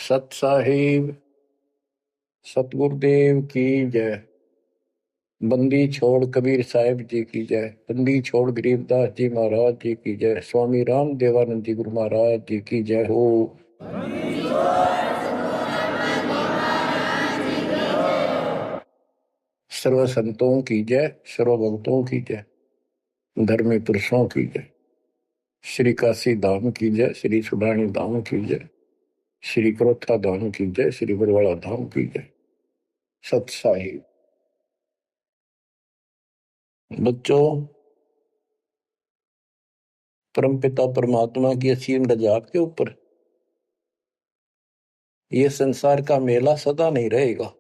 सत साहिब सतगुरुदेव की जय। बंदी छोड़ कबीर साहिब जी की जय। बंदी छोड़ गरीबदास जी महाराज जी की जय। स्वामी राम देवानंद जी गुरु महाराज जी की जय हो। सर्व संतों की जय, सर्व भक्तों की जय, धर्मी पुरुषों की जय। श्री काशी धाम की जय, श्री सुडानी धाम की जय, श्री क्रोथा धाम की जय, श्री बरवाड़ा धाम की जय। सत साहिब बच्चों, परमपिता परमात्मा की असीम रजा के ऊपर ये संसार का मेला सदा नहीं रहेगा।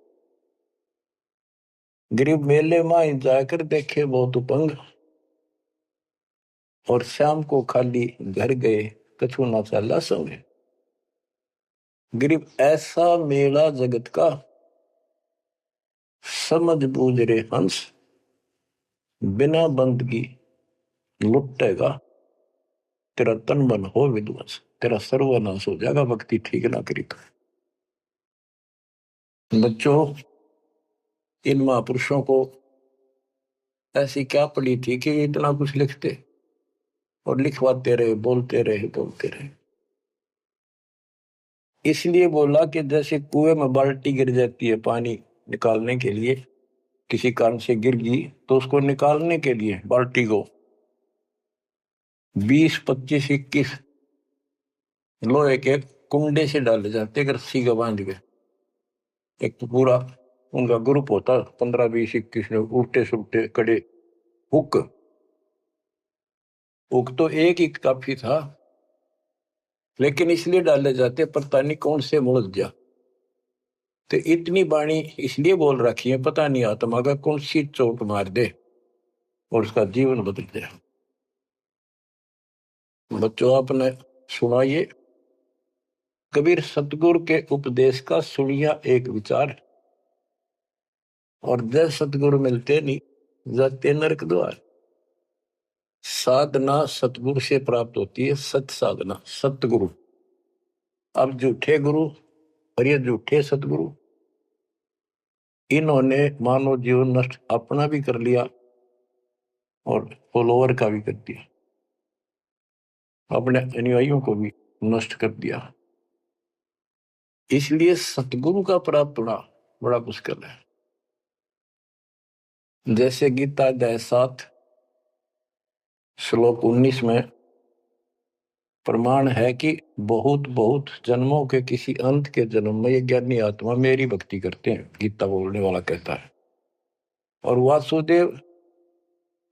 गरीब मेले में जाकर देखे बहुत उपंग, और शाम को खाली घर गए कछु ना चला संगे। गरीब ऐसा मेला जगत का, समझ बूझ रे हंस, बिना बंदगी लुटेगा तेरा तन मन हो विध्वंस, तेरा सर्वनाश हो जाएगा भक्ति ठीक ना करी तो। बच्चों, इन महापुरुषों को ऐसी क्या पड़ी थी कि इतना कुछ लिखते और लिखवाते रहे, बोलते रहे बोलते रहे। इसलिए बोला कि जैसे कुएं में बाल्टी गिर जाती है पानी निकालने के लिए, किसी कारण से गिर गई तो उसको निकालने के लिए बाल्टी को 20, 25, 21 लोहे के कुंडे से डाले जाते रस्सी का बांध के। एक तो पूरा उनका ग्रुप होता 15, 20, 21 लोग, उल्टे सुलटे कड़े। हुक हुक तो एक ही काफी था, लेकिन इसलिए डाले जाते पता नहीं कौन से मुड़ जा। तो इतनी बाणी इसलिए बोल रखी है, पता नहीं आत्मा का कौन सी चोट मार दे और उसका जीवन बदल जाए। बच्चों, आपने सुना ये कबीर सतगुरु के उपदेश का सुनिया एक विचार, और जय सतगुरु मिलते नहीं जाते नरक द्वार। साधना सतगुरु से प्राप्त होती है, सत साधना सतगुरु। अब झूठे गुरु और ये झूठे सतगुरु, इन्होंने मानव जीवन नष्ट अपना भी कर लिया और फॉलोअर का भी कर दिया, अपने अनुयायियों को भी नष्ट कर दिया। इसलिए सतगुरु का प्राप्त होना बड़ा मुश्किल है। जैसे गीता अध्याय 7 श्लोक 19 में प्रमाण है कि बहुत बहुत जन्मों के किसी अंत के जन्म में ये ज्ञानी आत्मा मेरी भक्ति करते हैं, गीता बोलने वाला कहता है। और वासुदेव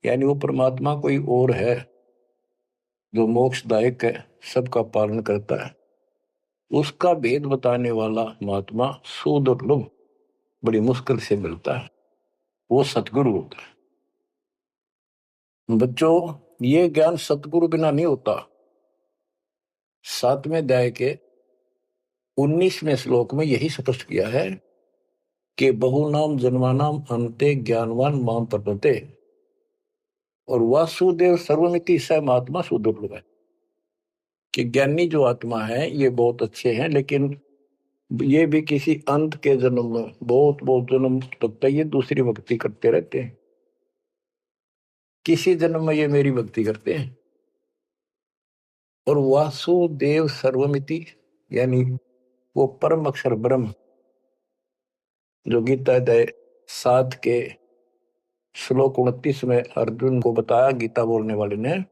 यानी वो परमात्मा कोई और है जो मोक्षदायक है, सबका पालन करता है। उसका भेद बताने वाला महात्मा सुदुर्लभ, बड़ी मुश्किल से मिलता है, वो सतगुरु होता है। बच्चों, ये ज्ञान सतगुरु बिना नहीं होता। 7वें अध्याय के 19वें श्लोक में यही स्पष्ट किया है कि बहुनाम जन्मानाम अंते ज्ञानवान माम प्रपते, और वासुदेव सर्वमिति स महात्मा सुदुर्लभ है। कि ज्ञानी जो आत्मा है ये बहुत अच्छे हैं, लेकिन ये भी किसी अंत के जन्म में बहुत बहुत जन्म तक ये दूसरी भक्ति करते रहते हैं। किसी जन्म में ये मेरी भक्ति करते हैं। और वासुदेव सर्वमिति यानी वो परम अक्षर ब्रह्म, जो गीता अध्याय 7 के श्लोक 29 में अर्जुन को बताया गीता बोलने वाले ने,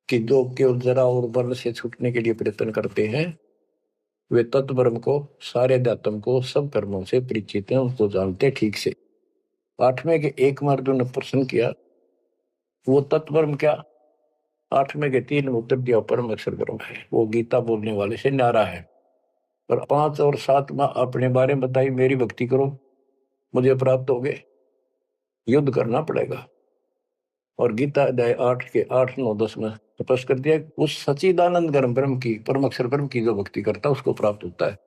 कि जो केवल जरा और वर्ण से छूटने के लिए प्रयत्न करते हैं, वे तत्ब्रह्म को, सारे अध्यात्म को, सब कर्मों से परिचित हैं, उनको जानते ठीक से। 8वें के 1 में अर्जुन ने प्रश्न किया, वो तत्ब्रह्म क्या? 8वें के 3 में उत्तर दिया, परम अक्षर ब्रह्म है। वो गीता बोलने वाले से न्यारा है। और 5 और 7 में अपने बारे में बताई, मेरी भक्ति करो मुझे प्राप्त होगे, युद्ध करना पड़ेगा। और गीता अध्याय 8 के 8, 9, 10 में स्पष्ट कर दिया, उस सच्चिदानंद ब्रह्म की, परम अक्षर ब्रह्म की जो भक्ति करता है उसको प्राप्त होता है।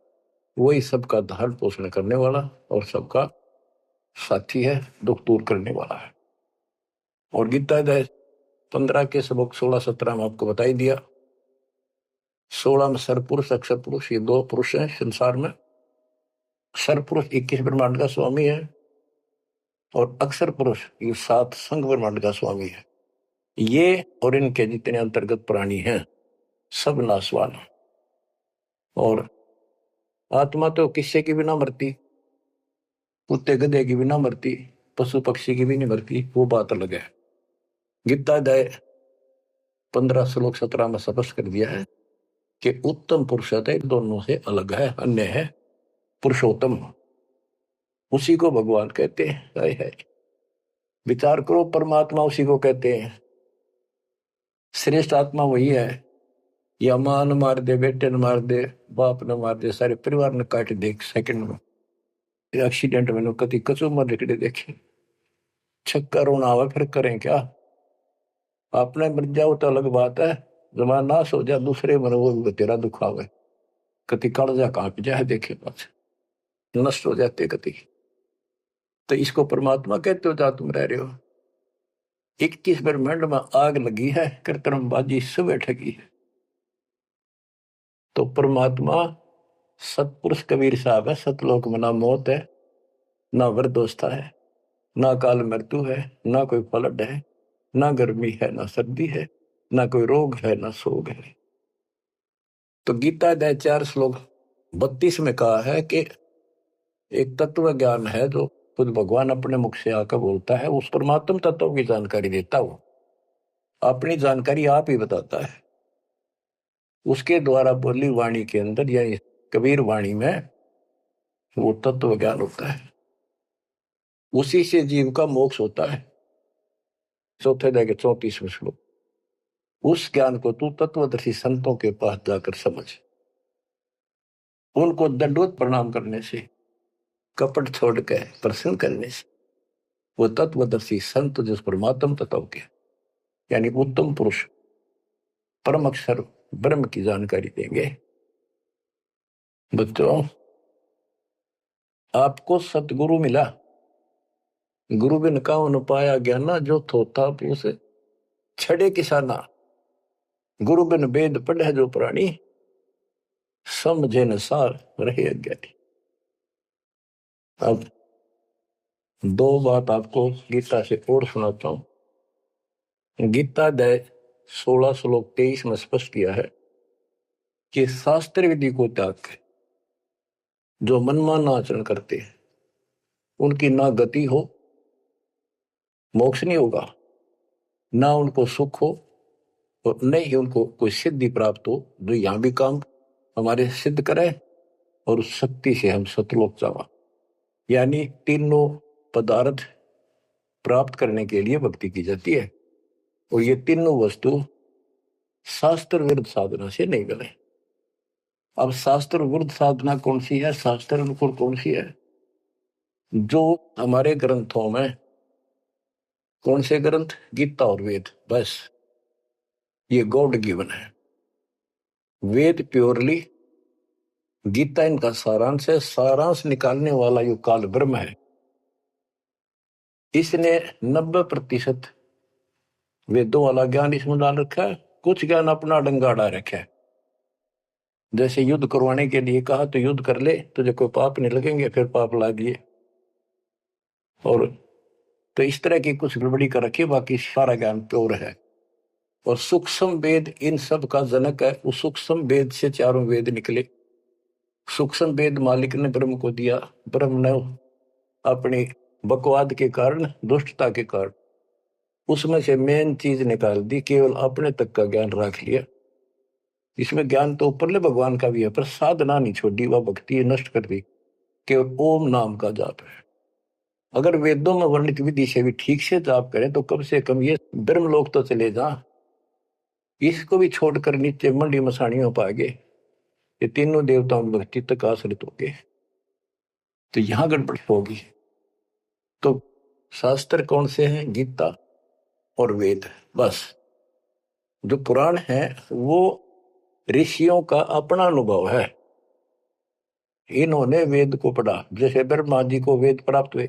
वही सबका धारण पोषण करने वाला और सबका साथी है, दुख दूर करने वाला है। और गीता अध्याय 15 के श्लोक 16, 17 में आपको बताई दिया 16 में सरपुरुष अक्षर पुरुष, ये 2 पुरुष हैं संसार में। सरपुरुष 21 ब्रह्मांड का स्वामी है और अक्षर पुरुष ये 7 संघ ब्रह्मांड का स्वामी है। ये और इनके जितने अंतर्गत प्राणी हैं सब नाशवान। और आत्मा तो किसी की भी ना मरती, कुत्ते गधे की भी ना मरती, पशु पक्षी की भी नहीं मरती, वो बात अलग है। गीता अध्याय 15 श्लोक 17 में स्पष्ट कर दिया है कि उत्तम पुरुष है दोनों से अलग है, अन्य है पुरुषोत्तम, उसी को भगवान कहते हैं। है विचार करो, परमात्मा उसी को कहते हैं। श्रेष्ठ आत्मा वही है। या मां न मार दे, बेटे न मार दे, बाप न मार दे, सारे परिवार ने काट दे एक सेकंड में। एक्सीडेंट में कति कचो मर निकले देखे, छक्का रोना आवा, फिर करें क्या? आपने मर जाओ तो अलग बात है, जमा नाश हो जाए दूसरे मर वो भी तेरा दुख आवे, कति कालजा कांप जाए देखे पास नष्ट हो जाते कति। तो इसको परमात्मा कहते हो जा तुम रह रहे हो। 21 ब्रह्मांड में आग लगी है, कृत्रिमबाजी सब ठगी है। तो परमात्मा सतपुरुष कबीर साहब है। सतलोक में ना मौत है, ना वृद्धोस्था है, ना काल मृत्यु है, ना कोई फ्लड है, ना गर्मी है, ना सर्दी है, ना कोई रोग है, ना शोक है। तो गीता अध्याय 4 श्लोक 32 में कहा है कि एक तत्व ज्ञान है जो खुद भगवान अपने मुख से आकर बोलता है, उस परमात्म तत्व की जानकारी देता हो, अपनी जानकारी आप ही बताता है। उसके द्वारा बोली वाणी के अंदर यानी कबीर वाणी में वो तत्व ज्ञान होता है, उसी से जीव का मोक्ष होता है। चौथे अध्याय के 34वें श्लोक। उस ज्ञान को तू तत्वदर्शी संतों के पास जाकर समझ, उनको दंडवत प्रणाम करने से, कपट छोड़ के प्रसन्न करने से वो तत्वदर्शी संत जिस परमात्म तत्व के यानी उत्तम पुरुष परम अक्षर ब्रह्म की जानकारी देंगे। बच्चों, आपको सतगुरु मिला, गुरु बिन काहुन पाया ज्ञाना, जो थोथा पूस छड़े किसाना, गुरु बिन वेद पढ़े जो प्राणी, समझे न सार रहे अज्ञानी। अब 2 बात आपको गीता से और सुनाता हूं। गीता अध्याय 16 श्लोक 23 में स्पष्ट किया है कि शास्त्र विधि को त्याग के जो मनमाना आचरण करते हैं उनकी ना गति हो, मोक्ष नहीं होगा, ना उनको सुख हो और न ही उनको कोई सिद्धि प्राप्त हो जो यहां भी काम हमारे सिद्ध करे और उस शक्ति से हम सतलोक जावा। यानी तीनों पदार्थ प्राप्त करने के लिए भक्ति की जाती है और ये तीनों वस्तु शास्त्र विरुद्ध साधना से नहीं मिले। अब शास्त्र विरुद्ध साधना कौन सी है, शास्त्र अनुकूल कौन सी है? जो हमारे ग्रंथों में, कौन से ग्रंथ? गीता और वेद, बस ये गॉड गिवन है। वेद प्योरली, गीता इनका सारांश है। सारांश निकालने वाला यो काल ब्रह्म है। इसने 90% वेदों वाला ज्ञान इसमें डाल रखा है, कुछ ज्ञान अपना डंगाड़ा रखा है। जैसे युद्ध करवाने के लिए कहा तो युद्ध कर ले, तुझे कोई पाप नहीं लगेंगे, फिर पाप लागिए। और तो इस तरह की कुछ गड़बड़ी कर रखी, बाकी सारा ज्ञान प्योर है। और सूक्ष्म वेद इन सब का जनक है। उस सूक्ष्म वेद से 4 वेद निकले। सूक्ष्म वेद मालिक ने ब्रह्म को दिया, ब्रह्म ने अपनी बकवाद के कारण, दुष्टता के कारण उसमें से मेन चीज निकाल दी, केवल अपने तक का ज्ञान रख लिया। इसमें ज्ञान तो ऊपरले भगवान का भी है, पर साधना नहीं छोड़ी, वह भक्ति नष्ट कर दी। केवल ओम नाम का जाप है। अगर वेदों में वर्णित विधि से भी ठीक से जाप करें तो कम से कम ये ब्रह्मलोक तो चले जा। इसको भी छोड़कर नीचे मंडी मसाणियों पाएंगे, ये तीनों देवताओं की भक्ति तक आश्रित होंगे, तो यहां गड़बड़ होगी। तो शास्त्र कौन से हैं? गीता और वेद। बस जो पुराण है वो ऋषियों का अपना अनुभव है। इन्होंने वेद को पढ़ा, जैसे ब्रह्मा जी को वेद प्राप्त हुए।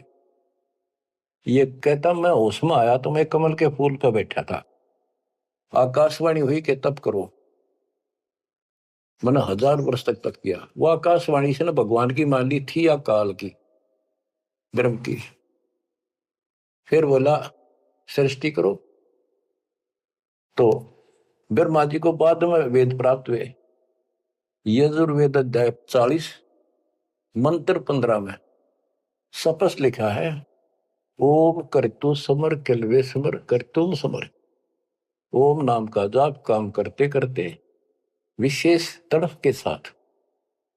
ये कहता मैं होश में आया तो मैं कमल के फूल पर बैठा था, आकाशवाणी हुई कि तप करो। मैंने 1000 वर्ष तक किया। वो आकाशवाणी से ना भगवान की मान ली थी या काल की, ब्रह्म की। फिर बोला सृष्टि करो। तो ब्रह्मा जी को बाद में वेद प्राप्त हुए। यजुर्वेद अध्याय 40 मंत्र 15 में स्पष्ट लिखा है, ओम करतु समर किलवे समर करतुम समर। ओम नाम का जाप काम करते करते विशेष तड़फ के साथ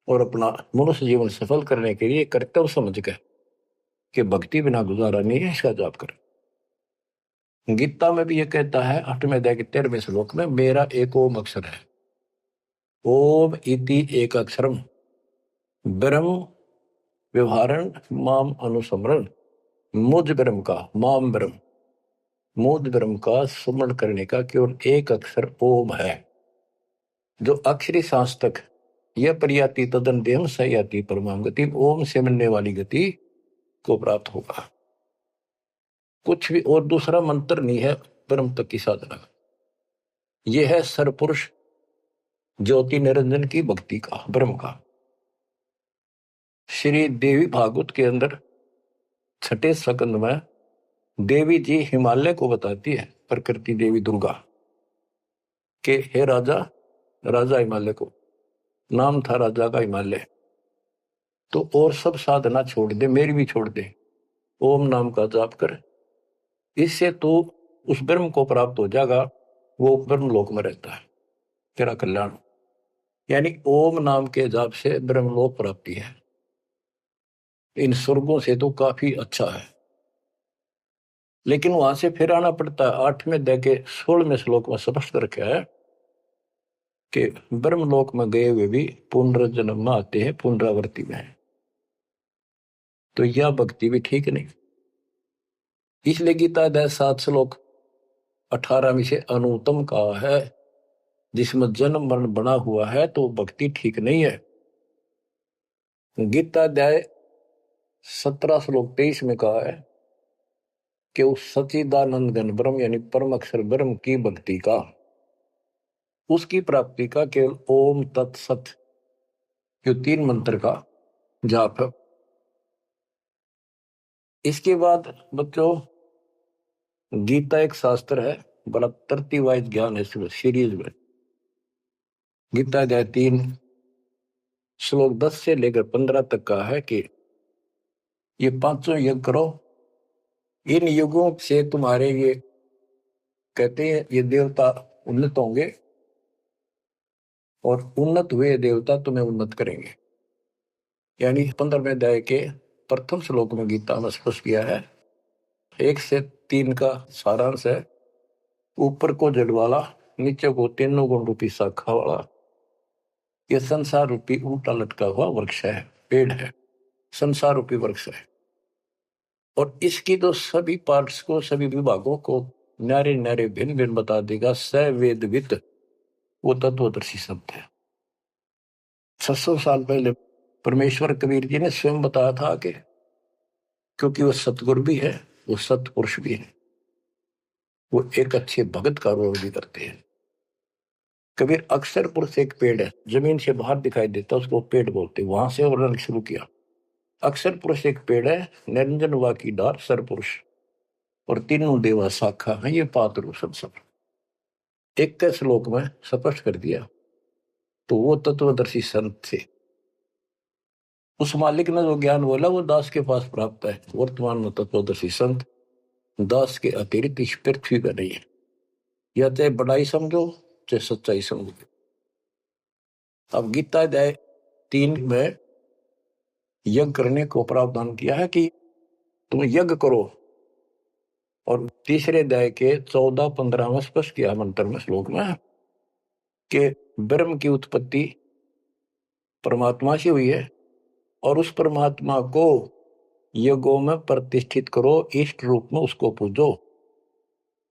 और अपना मनुष्य जीवन सफल करने के लिए कर्तव्य समझ कर कि भक्ति बिना गुजारा नहीं है, इसका जाप कर। गीता में भी यह कहता है 8वें अध्याय के 13वें श्लोक में, मेरा एक ओम अक्षर है। ओम इति एक अक्षरम ब्रह्म व्यवहारण माम अनुसमरण। मुझ ब्रह्म का, माम ब्रह्म, मुझ ब्रह्म का स्मरण करने का केवल एक अक्षर ओम है। जो अक्षरी सांस तक यह प्रयाति तदन देम सयाति परमाम गति, ओम से मिलने वाली गति को प्राप्त होगा। कुछ भी और दूसरा मंत्र नहीं है ब्रह्म तक की साधना। यह है सरपुरुष ज्योति निरंजन की भक्ति का, ब्रह्म का। श्री देवी भागवत के अंदर 6ठे स्कंद में देवी जी हिमालय को बताती है, प्रकृति देवी दुर्गा के, हे राजा, राजा हिमालय को नाम था राजा का हिमालय, तो और सब साधना छोड़ दे, मेरी भी छोड़ दे, ओम नाम का जाप कर, इससे तो उस ब्रह्म को प्राप्त हो जाएगा। वो ब्रह्म लोक में रहता है, तेरा कल्याण। यानी ओम नाम के जाप से ब्रह्मलोक प्राप्ति है। इन स्वर्गों से तो काफी अच्छा है, लेकिन वहां से फिर आना पड़ता है। 8वें अध्याय के 16वें श्लोक में स्पष्ट रखा है कि ब्रह्मलोक में गए हुए भी पुनर्जन्म में आते हैं, पुनरावृत्ति में है। तो यह भक्ति भी ठीक नहीं। इसलिए गीता अध्याय 7 श्लोक 18 से अनुत्तम कहा है, जिसमें जन्म मरण बना हुआ है तो भक्ति ठीक नहीं है। गीता अध्याय 17 श्लोक 23 में कहा है कि उस सच्चिदानंद घन ब्रह्म यानी परम अक्षर ब्रह्म की भक्ति का, उसकी प्राप्ति का केवल ओम तत्सत जो 3 मंत्र का जाप है। इसके बाद बच्चों गीता एक शास्त्र है, बड़ा तरतीब ज्ञान है सीरीज में। गीता अध्याय 3 श्लोक 10 से लेकर 15 तक का है कि ये 5 यज्ञ करो, इन युगों से तुम्हारे ये कहते हैं ये देवता उन्नत होंगे और उन्नत हुए देवता तुम्हें उन्नत करेंगे। यानी 15वें अध्याय के प्रथम श्लोक में गीता में स्पष्ट किया है। 1 से 3 का सारांश है, ऊपर को जड़ वाला, नीचे को 3 गुण रूपी शाखा वाला, यह संसार रूपी उल्टा लटका हुआ वृक्ष है, पेड़ है, संसार रूपी वृक्ष है। और इसकी तो सभी पार्ट्स को, सभी विभागों को न्यारे न्यारे भिन्न भिन्न बता देगा सवेदविद, वो तत्वदर्शी शब्द है। 600 साल पहले परमेश्वर कबीर जी ने स्वयं बताया था कि क्योंकि वो सतगुरु भी है, वो सतपुरुष भी है, वो एक अच्छे भगत का रोल भी करते हैं। कबीर अक्षर पुरुष एक पेड़ है, जमीन से बाहर दिखाई देता, उसको पेड़ बोलते, वहां से वर्णन शुरू किया। अक्षर पुरुष एक पेड़ है, निरंजन वा की डार सरपुरुष, और तीनों देवा शाखा है, ये पात्र सब 1 श्लोक में स्पष्ट कर दिया। तो वो तत्वदर्शी संत थे। उस मालिक ने जो ज्ञान बोला वो दास के पास प्राप्त है। वर्तमान में तत्वदर्शी संत दास के अतिरिक्त इस पृथ्वी पर नहीं है। या चाहे बड़ाई समझो चाहे सच्चाई समझो। अब गीता अध्याय 3 में यज्ञ करने को प्रावधान किया है कि तुम यज्ञ करो, और तीसरे अध्याय के 14-15 में स्पष्ट किया मंत्र में, श्लोक में, कि ब्रह्म की उत्पत्ति परमात्मा से हुई है और उस परमात्मा को यज्ञों में प्रतिष्ठित करो, इष्ट रूप में उसको पूजो,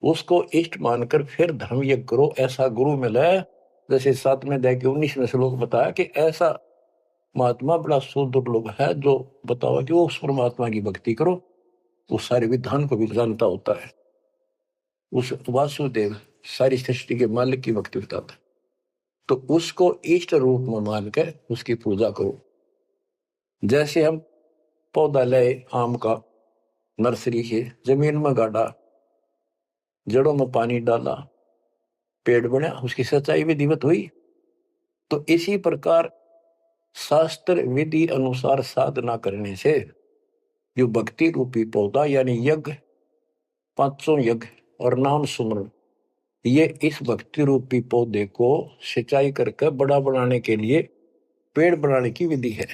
उसको इष्ट मानकर फिर धर्म यज्ञ करो। ऐसा गुरु मिला है, जैसे 7वें अध्याय के 19वें श्लोक बताया कि ऐसा महात्मा बड़ा सुदुर्लभ है जो बताओ कि वो उस परमात्मा की भक्ति करो, उस सारे विधान को भी जानता होता है, उस वासुदेव सारी सृष्टि के मालिक की भक्ति बताता है। तो उसको इष्ट रूप में मान के उसकी पूजा करो। जैसे हम पौधा लाए आम का नर्सरी से, जमीन में गाड़ा, जड़ों में पानी डाला, पेड़ बना, उसकी सिंचाई विधिवत हुई। तो इसी प्रकार शास्त्र विधि अनुसार साधना करने से जो भक्ति रूपी पौधा यानी यज्ञ, 500 यज्ञ और नाम सुमरण, ये इस भक्ति रूपी पौधे को सिंचाई करके बड़ा बनाने के लिए पेड़ बनाने की विधि है।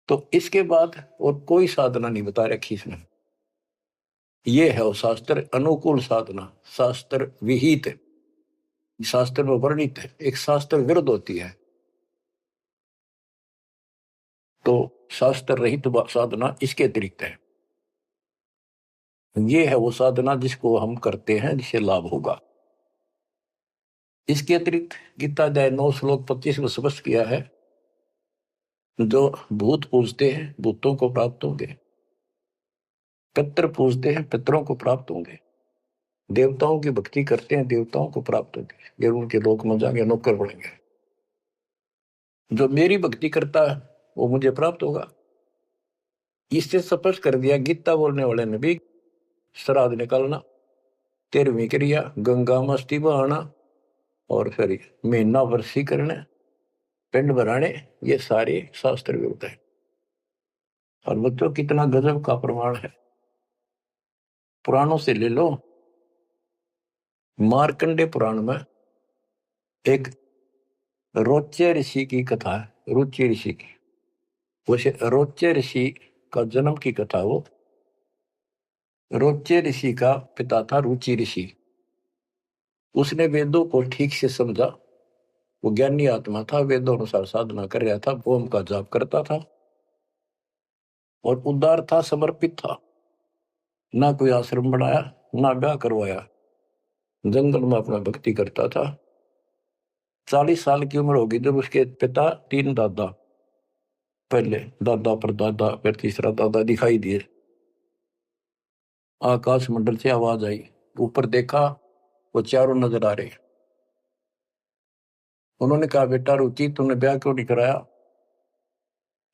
तो इसके बाद और कोई साधना नहीं बता रखी इसमें। ये है वो शास्त्र अनुकूल साधना, शास्त्र विहित, शास्त्र में वर्णित है, एक शास्त्र विरुद्ध होती है। तो शास्त्र रहित साधना इसके अतिरिक्त है। ये है वो साधना जिसको हम करते हैं जिससे लाभ होगा। इसके अतिरिक्त गीता अध्याय 9 श्लोक 25 में स्पष्ट किया है, जो भूत पूजते हैं भूतों को प्राप्त होंगे, पितर पूजते हैं पितरों को प्राप्त होंगे, देवताओं की भक्ति करते हैं देवताओं को प्राप्त होंगे, ये उनके लोक में जाएंगे, नौकर बनेंगे। जो मेरी भक्ति करता है वो मुझे प्राप्त होगा। इससे स्पष्ट कर दिया गीता बोलने वाले ने भी, श्राद्ध निकालना, 13वीं क्रिया, गंगा मस्ती बहाना, और फिर महीना वर्षी करने, पिंड भराने, ये सारे शास्त्र विरुद्ध है। और बच्चों कितना गजब का प्रमाण है, पुराणों से ले लो। मार्कंडे पुराण में एक रोच्य ऋषि की कथा है, रुचि ऋषि की। वैसे रोच्य ऋषि का जन्म की कथा वो, रोच्य ऋषि का पिता था रुचि ऋषि। उसने वेदों को ठीक से समझा, वो ज्ञानी आत्मा था, वेदों अनुसार साधना कर रहा था, ओम का जाप करता था और उदार था, समर्पित था। ना कोई आश्रम बनाया, ना ब्याह करवाया, जंगल में अपना भक्ति करता था। 40 साल की उम्र होगी जब उसके पिता, 3 दादा, पहले दादा पर दादा फिर तीसरा दादा दिखाई दिए। आकाश मंडल से आवाज आई, ऊपर देखा, वो चारों नजर आ रहे। उन्होंने कहा, बेटा रुचि तुमने ब्याह क्यों नहीं कराया?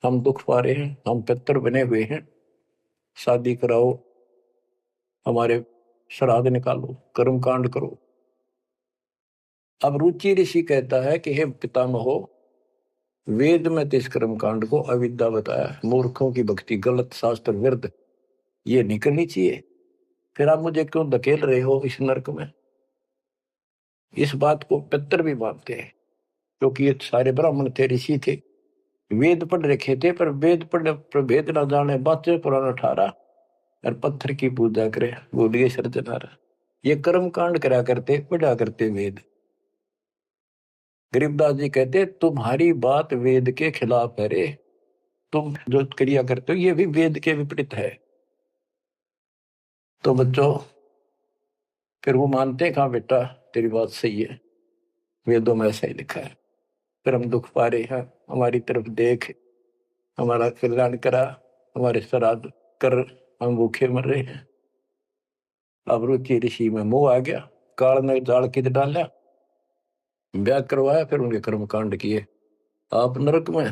हम दुख पा रहे हैं, हम पितर बने हुए हैं, शादी कराओ, हमारे श्राद्ध निकालो, कर्म कांड करो। अब रुचि ऋषि कहता है कि हे पितामहो, वेद में तो इस कर्म कांड को अविद्या बताया, मूर्खों की भक्ति, गलत, शास्त्र विरुद्ध, ये नहीं करनी चाहिए। फिर आप मुझे क्यों धकेल रहे हो इस नरक में? इस बात को पितर भी मानते हैं, क्योंकि ये सारे ब्राह्मण थे, ऋषि थे, वेद पढ़ रखे थे, पर वेद पढ़ प्रभेद ना जाने, बातें पुराना ठारा और पत्थर की पूजा करे, बोलिए सर्जनारा। ये कर्म कांड करा करते, पढ़ा करते वेद। गरीबदास जी कहते, तुम्हारी बात वेद के खिलाफ है रे, तुम जो क्रिया करते हो ये भी वेद के विपरीत है। तो बच्चों फिर वो मानते हैं, कहा बेटा तेरी बात सही है, वेदों में ऐसा ही लिखा है, फिर हम दुख पा रहे हैं, हमारी तरफ देख, हमारा कल्याण करा, हमारे श्राद्ध कर, हम भूखे मर रहे हैं। अब रुचि ऋषि में मोह आ गया, काल ने जाल कित डाला, ब्याह करवाया, फिर उनके कर्म कांड किए, आप नरक में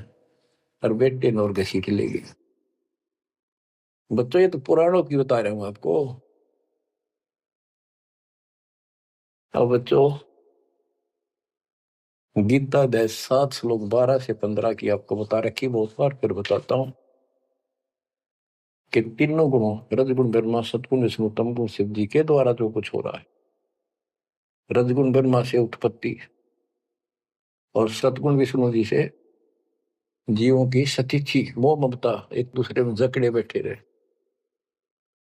और बेटे नौर घसीट ले गए। बच्चों ये तो पुराणों की बता रहा हूं आपको। अब बच्चों गीता अध्याय 7 श्लोक 12 से 15 की आपको बता रखी बहुत बार, फिर बताता हूं कि तीनों गुणों, रजगुण ब्रह्मा, सतगुण विष्णु, तमगुण शिव जी के द्वारा जो कुछ हो रहा है। रजगुण ब्रह्मा से उत्पत्ति और सतगुण विष्णु जी से जीवों की सतीथी, मोह ममता, एक दूसरे में जकड़े बैठे रहे,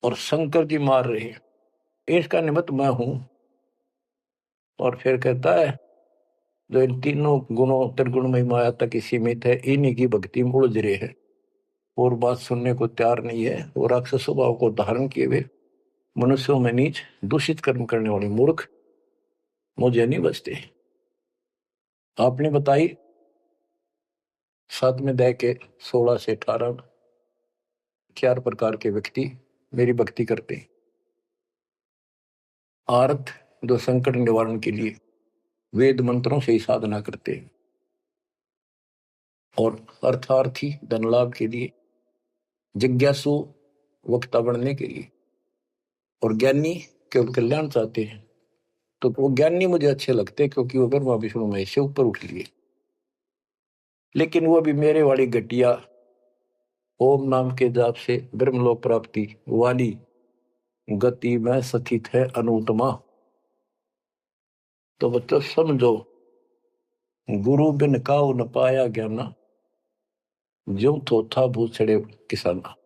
और शंकर जी मार रहे हैं, इसका निमित्त मैं हूं। और फिर कहता है, जो इन तीनों गुणों त्रिगुण में माया तक सीमित है, इन्हीं की भक्ति में उलझ रहे हैं और बात सुनने को तैयार नहीं है, और राक्षस स्वभाव को धारण किए हुए मनुष्यों में नीच दूषित कर्म करने वाले मूर्ख मुझे नहीं बचते। आपने बताई 7वें अध्याय के 16 से 18 4 प्रकार के व्यक्ति मेरी भक्ति करते। आर्त, जो संकट निवारण के लिए, वेद मंत्रों से ही साधना करते हैं और अर्थार्थी धन लाभ के लिए, जिज्ञासु वक्ता बनने के लिए, और ज्ञानी केवल कल्याण चाहते हैं। तो वो ज्ञानी मुझे अच्छे लगते हैं क्योंकि वो ब्रह्मा विष्णु महेश से ऊपर उठ लिए। लेकिन वो भी मेरे वाली घटिया ओम नाम के जाप से ब्रह्मलोक प्राप्ति वाली गति में स्थित है अनुत्तमा। तो बच्चों समझो, गुरु बिन काऊ न पाया ज्ञाना, ज्यों थोथा भूसड़े किसाना।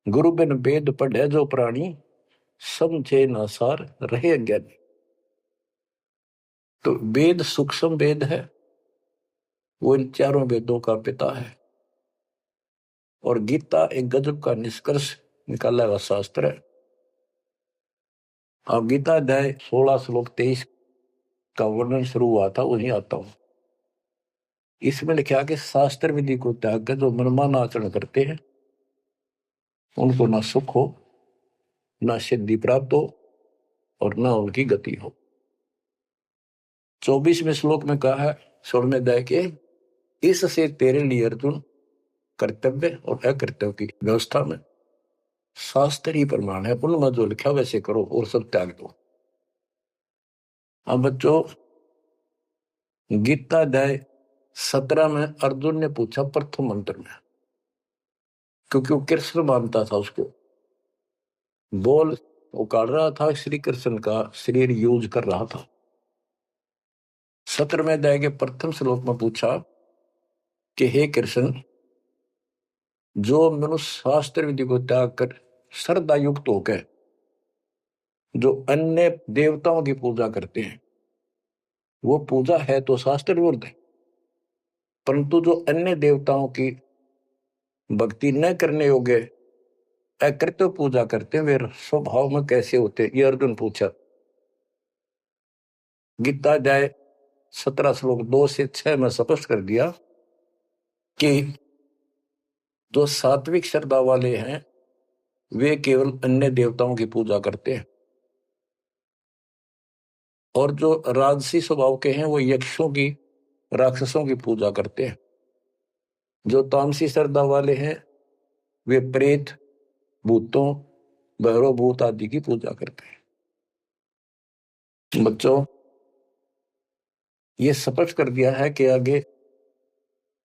गुरु बिन वेद पढ़े जो प्राणी, समझे न सार रहे अज्ञानी। तो वेद सूक्ष्म वेद है, वो इन चारों वेदों का पिता है। और गीता एक गजब का निष्कर्ष निकाला हुआ शास्त्र है। अब गीता अध्याय 16 श्लोक 23 का वर्णन शुरू हुआ था, वहीं आता हूं। इसमें लिखा कि शास्त्र विधि को त्याग कर जो मनमाना आचरण करते हैं उनको ना सुख हो, ना सिद्धि प्राप्त हो और ना उनकी गति हो। 24वें श्लोक में कहा है 16वें अध्याय के, इससे तेरे लिए अर्जुन कर्तव्य और अकर्तव्य की व्यवस्था में शास्त्र ही प्रमाण है, उनमें जो लिखा वैसे करो और सब त्याग दो। अब बच्चों, गीता अध्याय 17 में अर्जुन ने पूछा प्रथम मंत्र में, क्योंकि वो कृष्ण मानता था उसको, बोल उकाड़ रहा था, श्री कृष्ण का शरीर यूज कर रहा था। 17वें अध्याय के प्रथम श्लोक में पूछा कि हे कृष्ण, जो मनुष्य शास्त्र विधि को त्याग कर श्रद्धा युक्त होकर जो अन्य देवताओं की पूजा करते हैं, वो पूजा है तो शास्त्र विरुद्ध है। परंतु जो अन्य देवताओं की भक्ति न करने योग्य अकृत्य पूजा करते हैं, वे स्वभाव में कैसे होते हैं, ये अर्जुन पूछा। गीता अध्याय 17 श्लोक 2 से 6 में स्पष्ट कर दिया कि जो सात्विक श्रद्धा वाले हैं वे केवल अन्य देवताओं की पूजा करते हैं, और जो राजसी स्वभाव के हैं वो यक्षों की, राक्षसों की पूजा करते हैं। जो तामसी श्रद्धा वाले हैं वे प्रेत, भूतों, भैरव भूत आदि की पूजा करते हैं। बच्चों, ये स्पष्ट कर दिया है कि आगे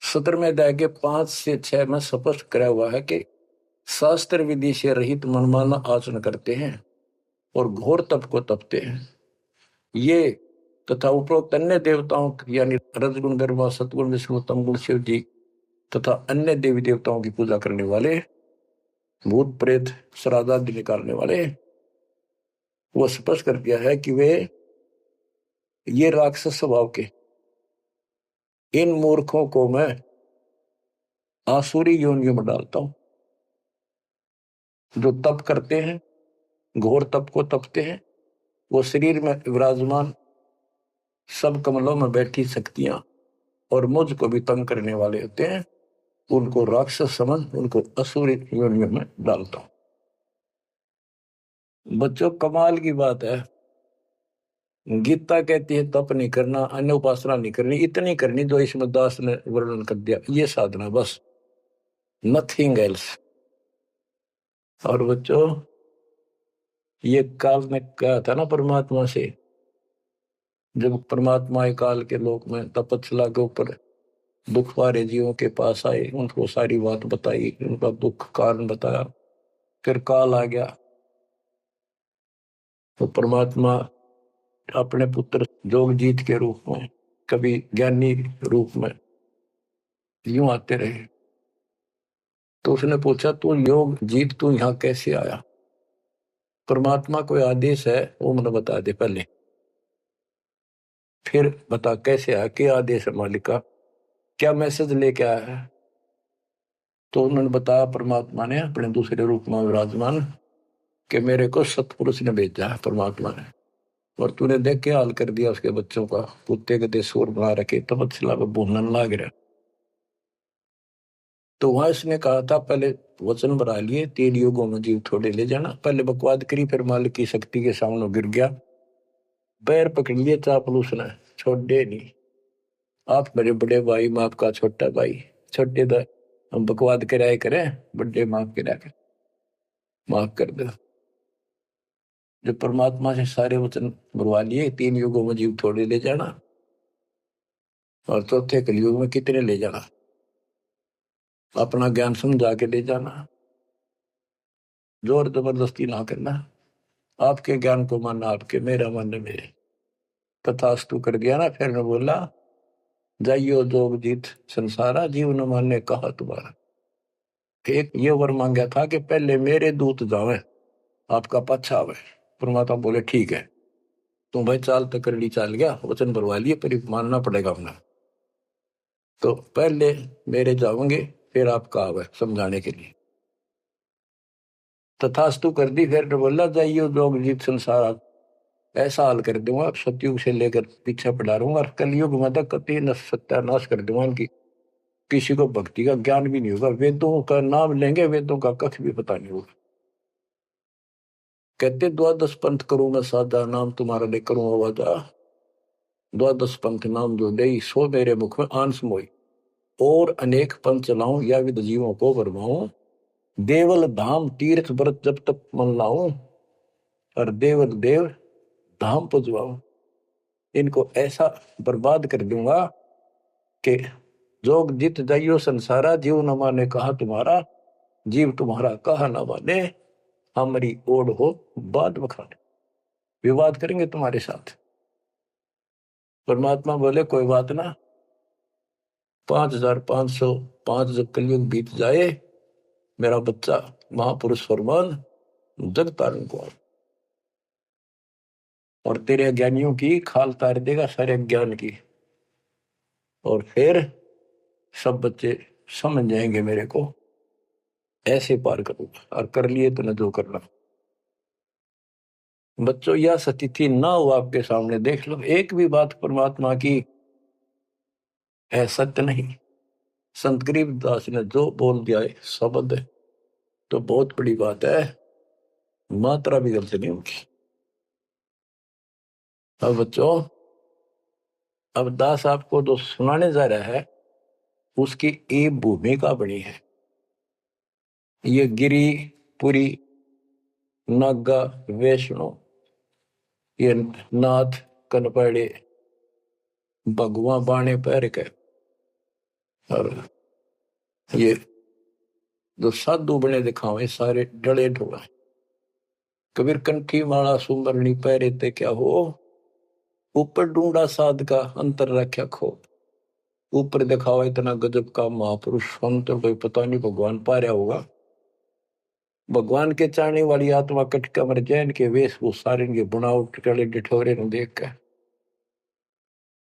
17वें अध्याय के 5 से 6 में स्पष्ट करा हुआ है कि शास्त्र विधि से रहित मनमाना आचरण करते हैं और घोर तप को तपते हैं। ये तथा उपरोक्त अन्य देवताओं यानी रजगुण, ब्रह्मा, सतगुण, विष्णु, तमगुण, शिव जी तथा अन्य देवी देवताओं की पूजा करने वाले, भूत प्रेत श्राद्ध आदि निकालने वाले, वो स्पष्ट कर दिया है कि वे ये राक्षस स्वभाव के इन मूर्खों को मैं आसुरी योनियों में डालता हूं। जो तप करते हैं, घोर तप को तपते हैं, वो शरीर में विराजमान सब कमलों में बैठी शक्तियां और मुझ को भी तंग करने वाले होते हैं, उनको राक्षस समझ उनको असुरी योनियों में डालता हूं। बच्चों, कमाल की बात है, गीता कहती है तप नहीं करना, अन्य उपासना नहीं करनी, इतनी करनी जो इसमें दास ने वर्णन कर दिया, ये साधना बस, नथिंग एल्स। और बच्चों, ये काल ने कहा था ना परमात्मा से, जब परमात्मा काल के लोक में तपस्या के ऊपर दुख वाले जीवों के पास आए, उनको सारी बात बताई, उनका दुख कारण बताया, फिर काल आ गया तो परमात्मा अपने पुत्र जोगजीत के रूप में, कभी ज्ञानी रूप में यूं आते रहे। तो उसने पूछा, तू योग जीत, तू यहां कैसे आया? परमात्मा कोई आदेश है वो मुझे बता दे पहले, फिर बता कैसे आया, क्या आदेश है मालिक का, क्या मैसेज लेके आया है? तो उन्होंने बताया परमात्मा ने अपने दूसरे रूप में विराजमान कि मेरे को सतपुरुष ने भेजा है परमात्मा ने, और तूने देख के हाल कर दिया उसके बच्चों का, कुत्ते के देशोर बना रखे, तपस्या में भूनन लाग रहा। तो वहां इसने कहा था पहले वचन बना लिए, 3 युगों में जीव थोड़े ले जाना, पहले बकवाद करी, फिर मालिक की शक्ति के सामने गिर गया, पैर पकड़ लिए चापलूस ने, छोड़े नहीं। आप मेरे बड़े भाई, मैं आपका छोटा भाई। छोटे तो हम बकवाद कराए करें, बड़े माफ करा कर, माफ कर दो। जो परमात्मा से सारे वचन बुलवा लिए, 3 युगों में जीव थोड़े ले जाना, और चौथे कलयुग में कितने ले जाना। अपना ज्ञान समझा के ले जाना, जोर जबरदस्ती ना करना। आपके ज्ञान को मानना आपके, मेरा मानना मेरे। तथास्तु कर दिया ना। फिर ने बोला, जाइयो जोग जीत संसारा, जीव न माने कहा तुम्हारा। एक ये वर मांगा था कि पहले मेरे दूत जावे, आपका पच्छा आवे। परमात्मा बोले ठीक है, तुम भाई चाल तक कर ली, चाल गया, वचन भरवा लिए, पर मानना पड़ेगा अपना। तो पहले मेरे जाओगे, फिर आपका आवे समझाने के लिए। तथास्तु कर दी। फिर ने बोला, जाइयो जोग जीत संसारा, ऐसा हाल कर दूंगा सतयुग से लेकर पीछे पढ़ा रहूंगा, और कलयुग में तक कति सत्यानाश कर दूंगा इनकी। किसी को भक्ति का ज्ञान भी नहीं होगा, वेदों का नाम लेंगे, वेदों का कख भी पता नहीं होगा। कहते द्वादश पंथ करूं मैं साधा, नाम तुम्हारा ले करूं आवाजा। द्वादश पंथ नाम जो दे, सो मेरे मुख में आन समोई। और अनेक पंथ चलाऊं, या विद जीवों को बरमाऊं। देवल धाम तीर्थ व्रत जब तक मन लाऊं, और देवल देव धाम पुजवाऊं। इनको ऐसा बर्बाद कर दूंगा कि जोग जित जाइयो संसारा, जीव न माने कहा तुम्हारा। जीव तुम्हारा कहा न माने, हमारी ओढ़ हो बात बखाने। विवाद करेंगे तुम्हारे साथ। परमात्मा बोले कोई बात ना, 5505 जब कलयुग बीत जाए, मेरा बच्चा महापुरुष फरमान जग तारण को, और तेरे अज्ञानियों की खाल तार देगा, सारे ज्ञान की। और फिर सब बच्चे समझ जाएंगे मेरे को, ऐसे पार करूंगा। और कर लिए तो न जो करना। बच्चों, यह स्थिति ना हो आपके सामने, देख लो एक भी बात परमात्मा की है सत्य नहीं। संत गरीबदास ने जो बोल दिया है शब्द है, तो बहुत बड़ी बात है, मात्रा भी गलत नहीं होगी। अब बच्चों, अब दास आपको जो सुनाने जा रहा है, उसकी एक भूमिका बनी है। ये गिरी पुरी नागा वैष्णो, ये नाथ कनपड़े भगवा बाणे पैर के, और ये जो साधु बने दिखावे सारे डले ढोला। कबीर कंठी माला सुमरनी पैरे ते क्या हो, ऊपर ढूंढा साध का अंतर रख्या खो। ऊपर दिखावा इतना गजब का महापुरुष संत, कोई पता नहीं भगवान पा रहा होगा। भगवान के चाहने वाली आत्मा कट कमर जैन के वेशभूषा के बनावट टले डिठोरे ने देख कर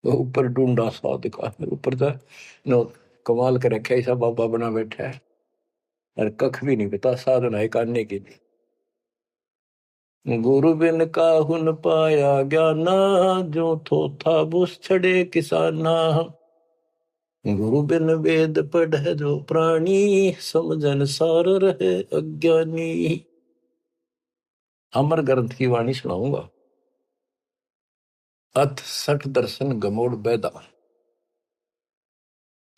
ऊपर ढूंढा साध का, ऊपर तो नो कमाल कर रखे, ऐसा बाबा बना बैठा है, और कख भी नहीं पता साधना है करने के लिए। गुरु बिन काहुन पाया ज्ञाना, जो थो था बुस छड़े किसाना। गुरु बिन वेद पढ़े जो प्राणी, समझन सार रहे अज्ञानी। अमर ग्रंथ की वाणी सुनाऊंगा। अथ सठ दर्शन गमोड़ बैदा।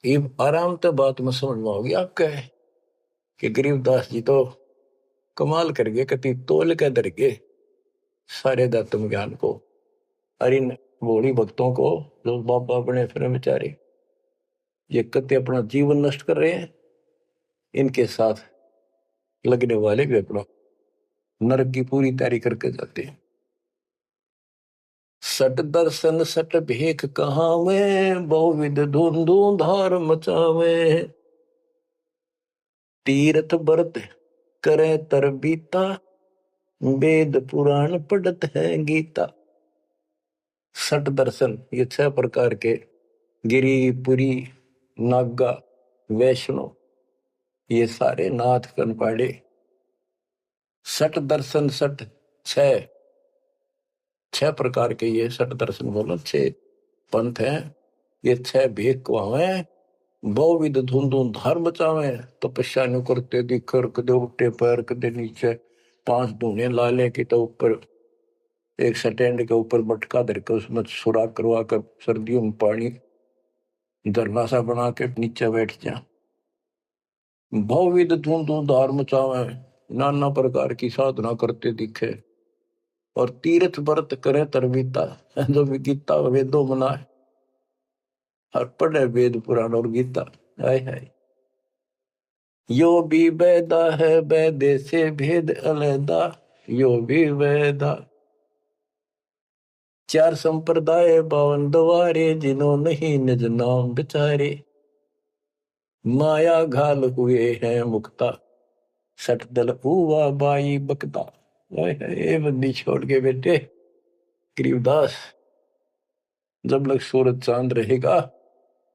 ये आराम तो बात में समझ में होगी आपके, कि गरीबदास जी तो कमाल कर गए, कति तोल के दर गए सारे दातम ज्ञान को, और इन भोली भक्तों को जो बाबा बने फिर बेचारे ये कति अपना जीवन नष्ट कर रहे हैं, इनके साथ लगने वाले भी अपना नरक की पूरी तैयारी करके जाते हैं। सट दर्शन सट भेख कहावे, बहुविध धुंधु धार मचावे। तीर्थ व्रत करे तर बीता, वेद पुराण पढ़त है गीता। सट दर्शन ये 6 प्रकार के, गिरी पुरी नागा वैष्णो, ये सारे नाथ कनपाड़े। सट दर्शन सट 6 प्रकार के, ये सट दर्शन बोलो 6 पंथ हैं। ये 6 भेद को आवे, बहुविध धुंधु धार बचावे। तपस्या नु करते दिखर, कदे उठे पैर कदे नीचे, 5 धूने ला ले कि तो ऊपर एक स्टैंड के ऊपर मटका धर के उसमें सुराख करवा कर सर्दियों में पानी धरना सा बना के नीचे बैठ जा। बहुविध धूमधार मचावे, नाना प्रकार की साधना करते दिखे और तीर्थ व्रत करे तरवीता, जो भी गीता वेदों मनाए और पढ़े वेद पुराण और गीता। हाय हाय, यो भी वेदा है वेदे से भेद अलैदा, यो भी वेदा। चार संप्रदाय 52 द्वारे, जिन्हों नहीं निज नाम बिचारे। माया घाल हुए हैं मुक्ता, सट दल हुआ बाई बकता। ये बंदी छोड़ के बेटे गरीबदास, जब लग सूरज चांद रहेगा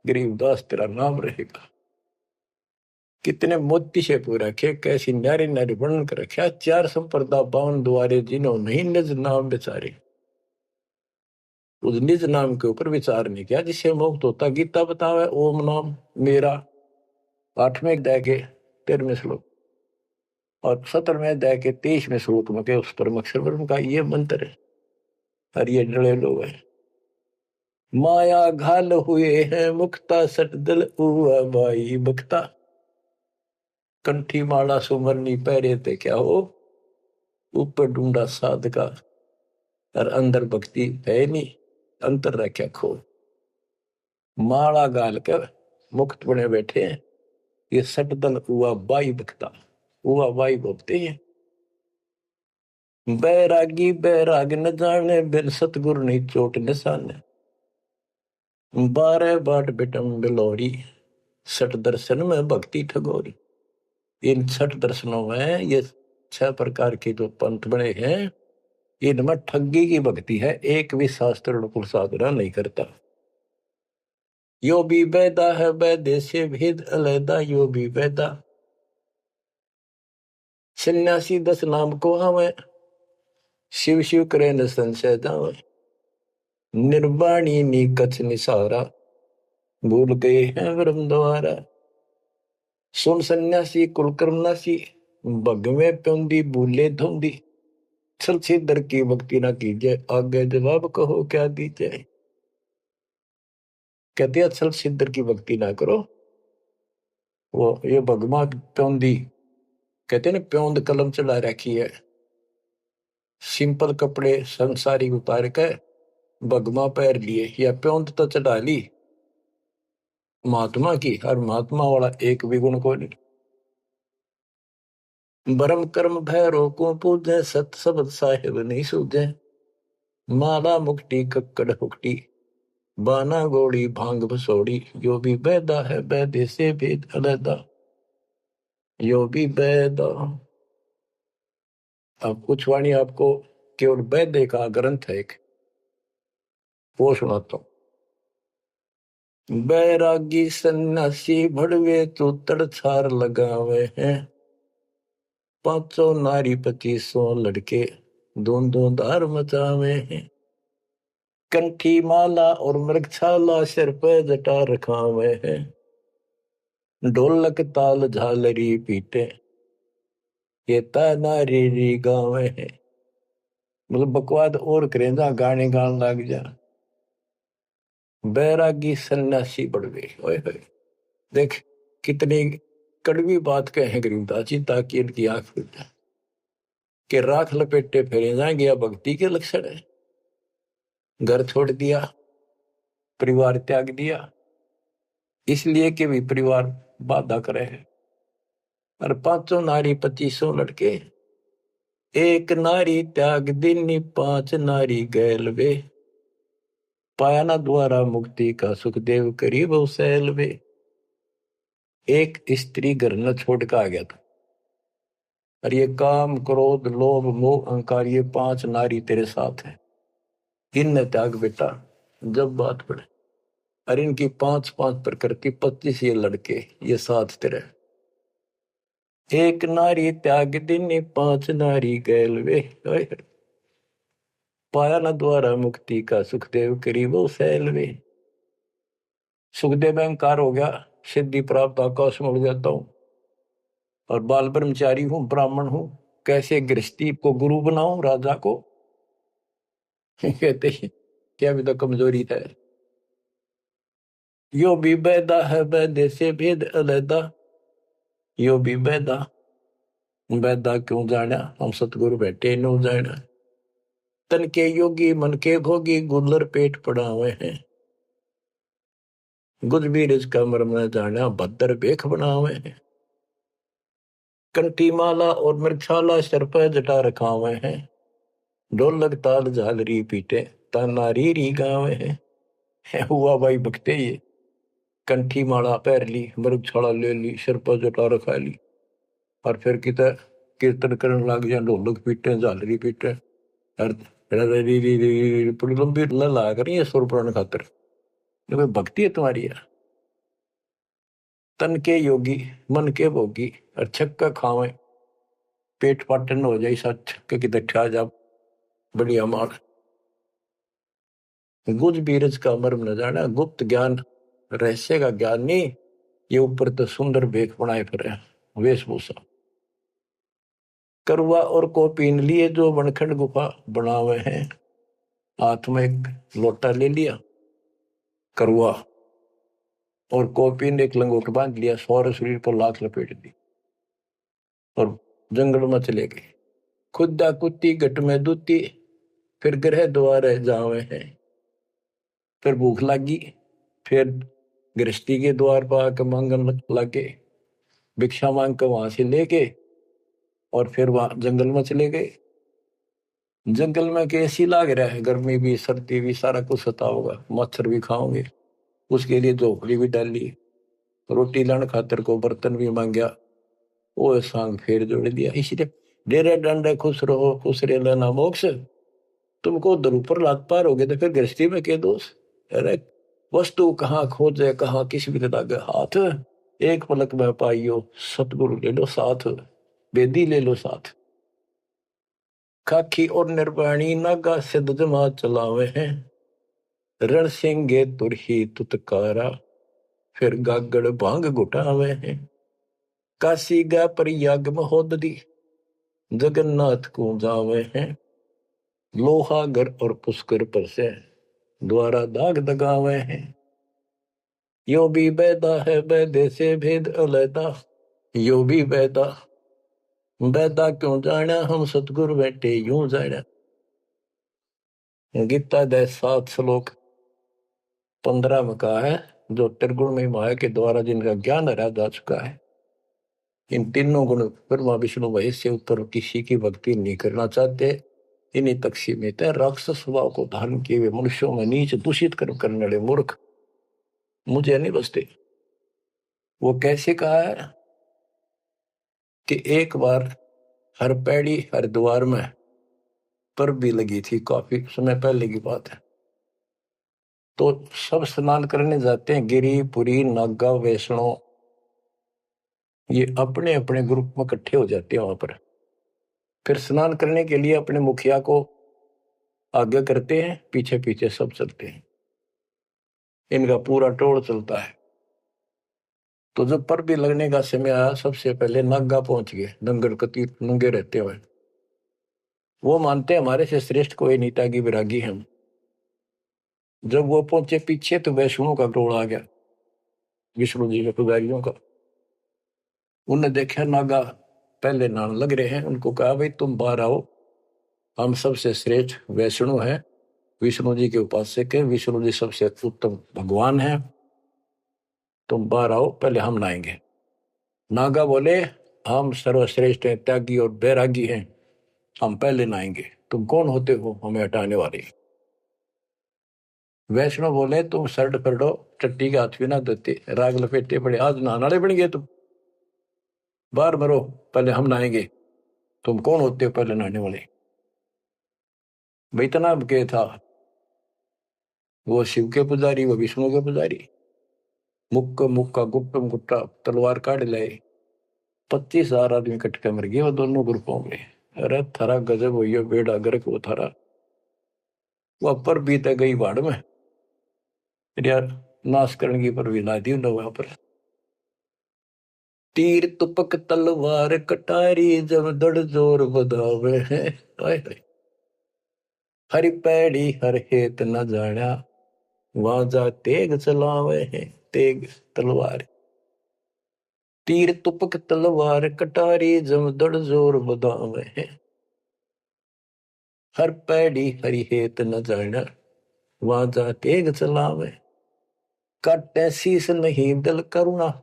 गरीबदास तेरा नाम रहेगा। कितने मोती से पूरा रखे, कैसी न्यारी न्यारी वर्णन कर रखा। चार संप्रदा 52 द्वारे, जिन्हों नहीं निज नाम बिचारे। उस निज नाम के ऊपर विचार नहीं किया जिससे मुक्त होता। गीता बतावे ओम नाम मेरा, 8वें अध्याय के 13वें श्लोक और 17वें अध्याय के 23वें श्लोक में के उस परम अक्षर ब्रह्म का ये मंत्र है। और ये डरे लोग हैं, माया घाल हुए हैं मुक्ता, सट दल हुआ बाई बक्ता। कंठी माला सुमरनी पहरे थे क्या हो, ऊपर ढूंढा साध का और अंदर भक्ति है नहीं, अंतर रखा खो। माला गाल कर मुक्त बने बैठे हैं, ये सट दल हुआ बाई बक्ता, हुआ बाई बोलते हैं। बैरागी बैराग न जाने, बिन सतगुरु नहीं चोट निशाने। 12 बाट बिटम बिलोरी, सठ दर्शन में भक्ति ठगोरी। इन 6 दर्शनों में ये 6 प्रकार के जो पंथ बने हैं, इनमें ठगी की भक्ति है, एक भी शास्त्र अनुकूल साधना नहीं करता। यो भी वेदा है वेदे से भेद अलैदा, यो भी वेदा। सन्यासी 10 नाम को आवे, शिव शिव करे न संशय जावे। निर्वाणी नी कछ निसारा, भूल गए हैं ब्रह्म द्वारा। सुन सन्यासी कुलकर्मनासी, भगवे प्योंदी भूले धुंदी। छल छीदर की भक्ति ना कीजिए, आगे जवाब कहो क्या दीजिए। कहते हैं छल छीदर की भक्ति ना करो। वो ये भगवा प्योंदी कहते हैं ना, प्योंद कलम चढ़ा रखी है, सिंपल कपड़े संसारी उतार के भगवा पैर लिए या प्योंद तो चढ़ा ली महात्मा की, और महात्मा वाला एक भी गुण को नहीं। ब्रह्म कर्म भैरो को पूजे, सत शब्द साहिब नहीं सूझे। माला मुक्ति कक्कड़ हुक्टी, बाना गोड़ी भांग भसोड़ी। यो भी वेदा है वेदे से भेद अलैदा, यो भी वेदा। अब कुछ वाणी आपको केवल वेद का ग्रंथ है एक, वो सुनाता हूं। बैरागी सन्यासी भड़वे तो तड़छार लगावे हैं। 500 नारी 2500 लड़के दों धार मचावे हैं। कंठी माला और मृगछाला सिर पे जटा रखावे हैं। ढोलक ताल झालरी पीटे, ये नारी री गावे हैं। मतलब बकवाद और करें जा, गाने गान लग जा। बैरागी सन्यासी बढ़वे, ओए होए देख कितनी कड़वी बात कहे गरीबदास जी, ताकि इनकी आंख खुल जाए कि राख लपेटे फेरे जाएंगे या भक्ति के लक्षण है। घर छोड़ दिया, परिवार त्याग दिया, इसलिए कि भी परिवार बाधा करे है। और 500 नारी 2500 लड़के, एक नारी त्याग दिनी 5 नारी गैल वे। पाया ना द्वारा मुक्ति का सुखदेव करीब सैल वे। एक स्त्री घर न छोड़ कर आ गया था, और ये काम क्रोध लोभ मोह अहंकार, ये 5 नारी तेरे साथ है, इनने त्याग बेटा। जब बात पड़े, और इनकी 5-5 प्रकृति 25 ये लड़के, ये साथ तेरे। एक नारी त्याग दिनी 5 नारी गैल वे। पाया न द्वारा मुक्ति का सुखदेव करीबो सैल वे। सुखदेव अहंकार हो गया, सिद्धि प्राप्त आकाश में उड़ जाता हूं, और बाल ब्रह्मचारी हूं, ब्राह्मण हूं, कैसे गृहस्थी को गुरु बनाऊं राजा को। कहते हैं क्या भी तो कमजोरी था। यो भी बैदा है बैदे से भेद अलैदा, यो भी बैदा, बैदा क्यों जाना हम सतगुरु बैठे नो जाना। तन के योगी मन के भोगी गुल्लर पेट पड़ा हुए हैं, गुज भी रिज का मरम न जाना भद्र बेख बना हुए हैं। कंठी माला और मृक्षाला सर पर जटा रखा हुए हैं, ढोलक ताल झालरी पीटे तानारी री गावे हैं। हुआ भाई भक्ते ये कंठी माला पैर ली, मृगछाला ले ली, सिर पर जटा रखा ली, और फिर किता कीर्तन करने लग जाए, ढोलक पीटे झालरी पीटे और बड़ी लंबी ला कर ये सुर पुराण खातर। क्योंकि भक्ति है तुम्हारी यार। तन के योगी मन के भोगी और छक्का खावे, पेट पाटन हो जाए सा छक्के की दठा जा बढ़िया मार। गुज बीरज का मर्म न जाना, गुप्त ज्ञान रहस्य का ज्ञान नहीं, ये ऊपर तो सुंदर भेख बनाए फिर वेशभूषा। करवा और को पीन लिए जो बनखंड गुफा बना हुए हैं, हाथ में एक लोटा ले लिया करवा, और कोपी ने एक लंगोट बांध लिया, सौर शरीर पर लाख लपेट दी और जंगल में चले गए। खुदा कुत्ती घट में दूती, फिर ग्रह द्वार जावे हैं। फिर भूख लगी, फिर गृहस्थी के द्वार पर आकर मांगन लगे, भिक्षा मांग कर वहां से लेके और फिर वहां जंगल में चले गए। जंगल में कैसी लाग रहा है, गर्मी भी सर्दी भी सारा कुछ होता होगा, मच्छर भी खाओगे, उसके लिए झोपड़ी भी डाली, रोटी लाने खातर को बर्तन भी मांगया, वो सांग फेर जोड़ दिया। इसलिए डेरे डंडे खुश रहो खुश रहे लेना मोक्ष, तुमको उधर ऊपर लात पार हो गए तो फिर गृहस्थी में क्या दोष। अरे वस्तु कहाँ खोजे कहाँ किस भी लगे हाथ, एक पलक में पाइयो सतगुरु ले लो साथ, बेदी ले लो साथ। खाखी और निर्वाणी नागा सिद्ध जमा चलावे हैं, रण सिंगे तुरही तुतकारा, फिर गागड़ भांग घुटावे हैं। काशी गा प्रयाग महोदरी, जगन्नाथ को जावे हैं। लोहागर और पुष्कर पर से द्वारा दाग दगावे हैं। यो भी बैदा है बैदे से भेद अलैदा, यो भी बैदा, बैदा क्यों जाना हम सतगुरु बैठे यूं जाना। गीता दे 7 श्लोक 15 में कहा है, जो त्रिगुण में माया के द्वारा जिनका ज्ञान हरा जा चुका है, इन तीनों गुण ब्रह्मा विष्णु महेश से ऊपर किसी की भक्ति नहीं करना चाहते, इन्हीं तक सीमित है। राक्षस स्वभाव को धारण किए हुए मनुष्यों में नीच दूषित कर्म करने वाले मूर्ख मुझे नहीं बसते। वो कैसे कहा है कि एक बार हर पैड़ी हरिद्वार में पर भी लगी थी, काफी समय पहले की बात है। तो सब स्नान करने जाते हैं, गिरी पुरी नागा वैष्णो, ये अपने अपने ग्रुप में इकट्ठे हो जाते हैं वहां पर। फिर स्नान करने के लिए अपने मुखिया को आगे करते हैं, पीछे पीछे सब चलते हैं, इनका पूरा टोल चलता है। तो जब पर भी लगने का समय आया, सबसे पहले नागा पहुंच गए, नंगर कती नंगे रहते हुए। वो मानते हमारे से श्रेष्ठ कोई नीता की विरागी हम। जब वो पहुंचे पीछे तो वैष्णो का टोल आ गया, विष्णु जी के पुजारियों का। उनने देखा नागा पहले नान लग रहे हैं, उनको कहा भाई तुम बाहर आओ, हम सबसे श्रेष्ठ वैष्णु हैं, विष्णु जी के उपासक हैं, विष्णु जी सबसे उत्तम भगवान हैं, तुम बाहर आओ पहले हम नहाएंगे। नागा बोले हम सर्वश्रेष्ठ हैं, त्यागी और बैरागी हैं, हम पहले नहाएंगे, तुम कौन होते हो हमें हटाने वाले। वैष्णव बोले तुम शर्ट पकड़ो, टट्टी के हाथ भी ना देते, राग लपेटे पड़े, आज नहाने वाले बन गए तुम, बाहर मरो पहले हम नहाएंगे, तुम कौन होते हो पहले नहाने वाले। भाई इतना के था, वो शिव के पुजारी वो विष्णु के पुजारी। मुक्का मुक्का गुप्तम गुट्टा तलवार काट लाए, 25,000 आदमी कट के मर गए वो दोनों ग्रुपों में। अरे थारा गजब हुई है, बेड़ा गर्क वो थारा, वो पर बीते गई बाढ़ में यार, नाश करने की पर भी ला दी वहां पर। तीर तुपक तलवार कटारी जब दड़ जोर बधावे हैं, हरि पैड़ी हर हेत न जाना, वहां जा तेग चलावे है। तेग तलवार, तीर तुपक तलवार कटारी, जमदड़ जोर बदावे है। हर पैड़ी हरि हेत न जाना, वहां जा तेग चलावे। काटे शीस नहीं दल करुणा,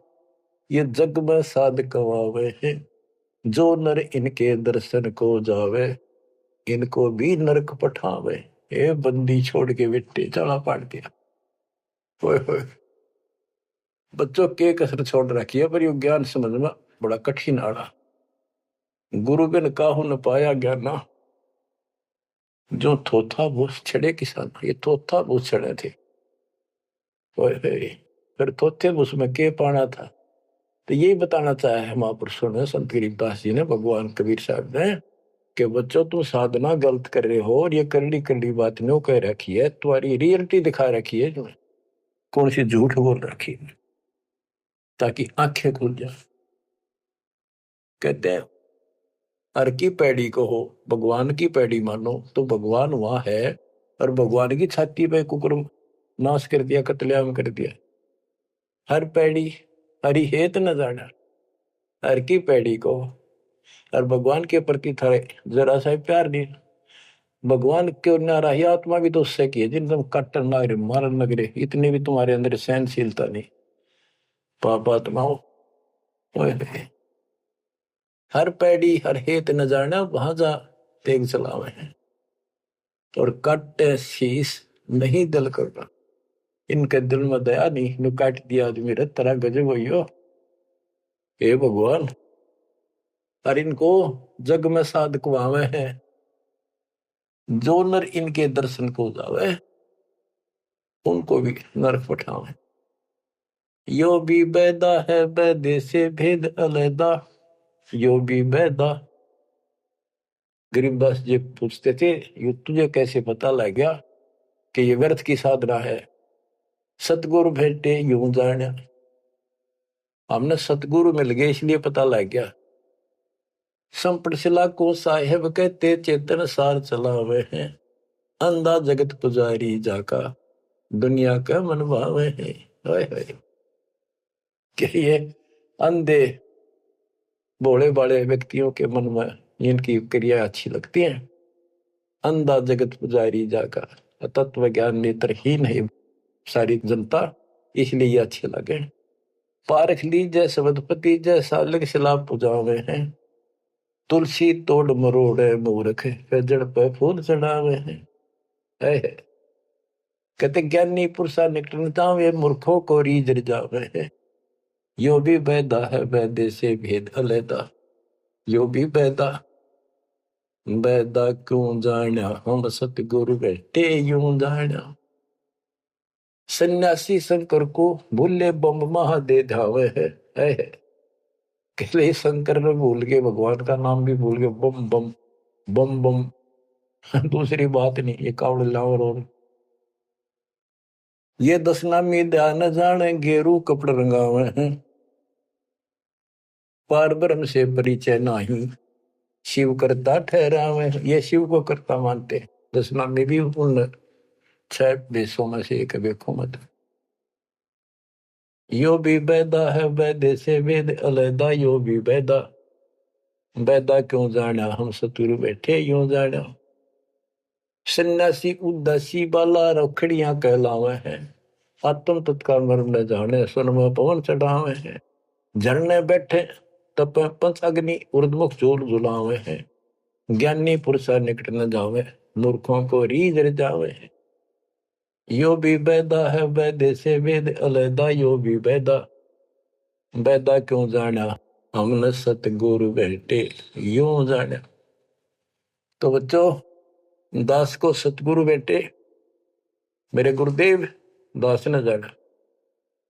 ये जग में साध कवावे है। जो नर इनके दर्शन को जावे, इनको भी नरक पठावे। ए बंदी छोड़ के बेटे चला पाड़ दिया। होए होए, बच्चों के कसर छोड़ रखी है, पर यो ज्ञान समझ में बड़ा कठिन आड़ा। गुरु बिन काहू न पाया ज्ञाना, जो थोथा भूस छड़े किसान। ये थोथा भूस छड़े थे। होए होए, फिर थोथे भूस में के पाना था। तो यही बताना चाहे है महापुरुषों ने, संत गरीबदास जी ने, भगवान कबीर साहब ने, कि बच्चों तुम साधना गलत कर रहे हो और ये करड़ी करड़ी बात नो कह रखी है, तुम्हारी रियलिटी दिखा रखी है, तुम्हें कौन सी झूठ बोल रखी है, ताकि आंखें खुल जाए। कहते हैं हर की पैड़ी को हो, भगवान की पैड़ी मानो तो भगवान वहां है, और भगवान की छाती पे कुकुर नाश कर दिया, कत्लेआम कर दिया। हर पैड़ी हरि हेत न जाना, हर की पैड़ी को, और भगवान के प्रति थारे जरा सा प्यार नहीं। भगवान क्यों नारा ही, आत्मा भी तो उससे की है, जिन तुम काटन लग रहे, मारन लग रहे, इतनी भी तुम्हारे अंदर सहनशीलता नहीं। पाप आत्माओं, हर पैड़ी हर हेत न जाना, वहां जा तेग चलावे हैं। और काटे शीस नहीं दल करना, इनके दिल में दया नहीं, नु काट दिया आदमी रे तरह गजब हो। हे भगवान, और इनको जग में साध कुआवे हैं। जो नर इनके दर्शन को जावे, उनको भी नरक पठावे। यो भी बैदा है बैदे से भेद अलैदा, यो भी बैदा। गरीबदास जी पूछते थे, ये तुझे कैसे पता लग गया कि ये व्यर्थ की साधना है? सतगुरु भेटे यूं जाना, हमने सतगुरु मिल गए इसलिए पता लग गया। संपट शिला को साहेब कहते, चेतन सार चलावे हैं। अंधा जगत पुजारी जाका, दुनिया का मन भावे है। कि ये अंधे भोले भाले व्यक्तियों के मन में इनकी क्रिया अच्छी लगती है। अंधा जगत पुजारी जाका, तत्व ज्ञान नेत्रहीन है सारी जनता, इसलिए ये अच्छे लगे। पारख लीजय सबदपति, जैसा लग सलाब पुजावे हैं। तुलसी तोड़ मरोड़े मूर्ख, जड़ पे फूल चढ़ावे हैं। कहते ज्ञानी पुरुषा निकटता, वे मूर्खों को रीझ जावे हैं। यो भी बैदा है बैदे से भेद अलैदा, यो भी बैदा। बैदा क्यों जाना, हम सतगुरु बैठे यूं जाना। सन्यासी शंकर को भूले बम महा दे धावे है। कहले शंकर ने भूल के भगवान का नाम भी भूल गए, बम बम बम बम। दूसरी बात नहीं, ये कावड़ लावर। और ये दस नामी ध्यान जाने, गेरू कपड़ रंगावे हैं। पार ब्रह्म से परिचय नाही, शिव करता ठहरावे। ये शिव को करता मानते। दस नामी भी उन 6 देशों में से एक देखो मत। यो भी बैदा है बैदे से वेद अलैदा, यो भी बैदा। बैदा क्यों जाना, हम सतुरु बैठे यूं जाना। सन्यासी उदासी बाला रखड़ियां कहलावे हैं। आत्म तत्काल मर्म न जाने, सुन में पवन चढ़ावे हैं। झरने बैठे तप पंच अग्नि, उर्दमुख जोर जुलावे हैं। ज्ञानी पुरुषा निकट न जावे, मूर्खों को रीझ जावे हैं। यो भी बैदा है बैदे से वेद अलैदा, यो भी बैदा। बैदा क्यों जाना, हमने सतगुरु बैठे यूं जाना। तो बच्चों, दास को सतगुरु बैठे मेरे गुरुदेव दास ने जाना,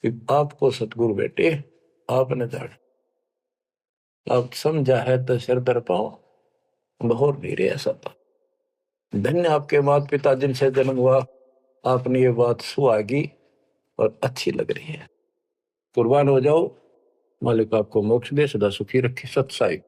कि आपको सतगुरु बैठे आपने जाना। आप समझा है तो सिर दर पाओ, बहुत नहीं रे ऐसा था। धन्य आपके माता पिता जिनसे जन्म हुआ, आपने ये बात सुहागी और अच्छी लग रही है। कुर्बान हो जाओ, मालिक आपको मोक्ष दे, सदा सुखी रखे। सत साई।